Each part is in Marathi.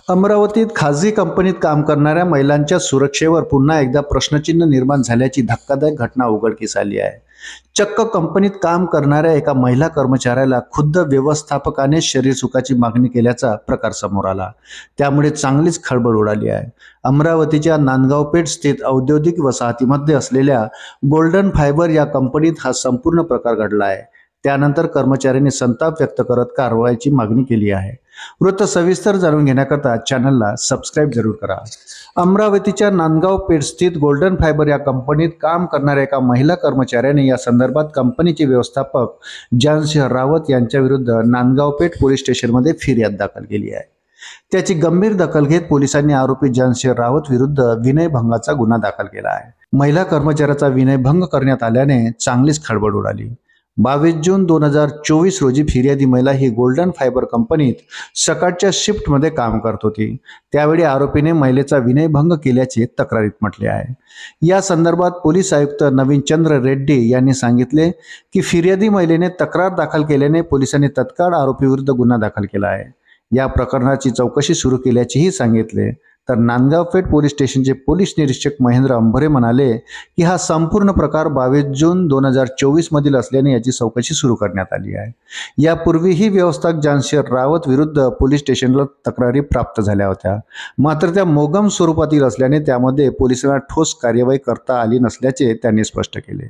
अमरावतीत खाजगी कंपनीत काम करणाऱ्या महिलांच्या सुरक्षेवर पुन्हा एकदा प्रश्नचिन्ह निर्माण झाल्याची धक्कादायक घटना उघडकीस आली आहे. चक्क कंपनीत काम करणाऱ्या एका महिला कर्मचाऱ्याला खुद्द व्यवस्थापकाने शरीरसुखाची मागणी केल्याचा प्रकार समोर आला. त्यामुळे चांगलीच खळबळ उडाली आहे. अमरावतीच्या नांदगाव पेठ स्थित औद्योगिक वसाहतीमध्ये असलेल्या गोल्डन फायबर या कंपनीत हा संपूर्ण प्रकार घडला आहे. त्यानंतर कर्मचाऱ्यांनी संताप व्यक्त करत कारवाईची मागणी केली आहे. वृत्त सविस्तर जाणून घेण्याकरता चॅनलला सबस्क्राईब जरूर करा. अमरावतीच्या नांदगाव पेठ स्थित गोल्डन फायबर या कंपनीत काम करणाऱ्या एका महिला कर्मचाऱ्याने या संदर्भात कंपनीचे व्यवस्थापक जानसिंह रावत यांच्या विरुद्ध नांदगाव पेठ पोलीस स्टेशनमध्ये फिर्याद दाखल केली आहे. त्याची गंभीर दखल घेत पोलिसांनी आरोपी जानसिंह रावत विरुद्ध विनयभंगाचा गुन्हा दाखल केला आहे. महिला कर्मचाऱ्याचा विनयभंग करण्यात आल्याने चांगलीच खळबळ उडाली. 22 जून 2024 रोजी फिर्यादी महिला ही गोल्डन फायबर कंपनीत सकाळच्या शिफ्टमध्ये काम करत होती. त्यावेळी आरोपीने महिलेचा विनयभंग केल्याचे तक्रारीत म्हटले आहे. या संदर्भात पोलीस आयुक्त नवीनचंद्र रेड्डी यांनी सांगितले की फिर्यादी महिलेने तक्रार दाखल केल्याने पोलिसांनी तत्काळ आरोपीविरुद्ध गुन्हा दाखल केला आहे. या प्रकरणाची चौकशी सुरू केल्याचेही सांगितले. तर नांदगाव पेठ पोलीस स्टेशनचे पोलीस निरीक्षक महेंद्र अंभरे म्हणाले की हा संपूर्ण प्रकार 22 जून 2024 मधील असल्याने याची चौकशी सुरू करण्यात आली आहे. यापूर्वीही व्यवस्थापक जानसिंह रावत विरुद्ध पोलीस स्टेशनला तक्रारी प्राप्त झाल्या होत्या. मात्र त्या मोगम स्वरूपातील असल्याने त्यामध्ये पोलिसांना ठोस कार्यवाही करता आली नसल्याचे त्यांनी स्पष्ट केले.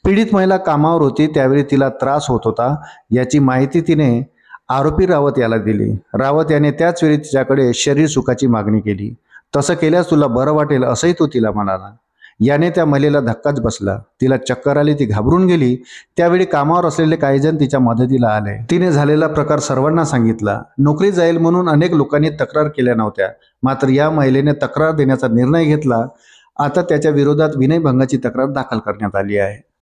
पीडित महिला कामावर होती त्यावेळी तिला त्रास होत होता याची माहिती तिने आरोपी रावत याला दिली. रावत याने त्याच वेळी तिच्याकडे शरीर सुखाची मागणी केली. तसं केल्यास तुला बरं वाटेल असंही तो तिला म्हणाला. याने त्या महिलेला धक्काच बसला. तिला चक्कर आली, ती घाबरून गेली. त्यावेळी कामावर असलेले काही जण तिच्या मदतीला आले. तिने झालेला प्रकार सर्वांना सांगितला. नोकरी जाईल म्हणून अनेक लोकांनी तक्रार केल्या नव्हत्या. मात्र या महिलेने तक्रार देण्याचा निर्णय घेतला. आता त्याच्या विरोधात विनयभंगाची तक्रार दाखल करण्यात आली आहे.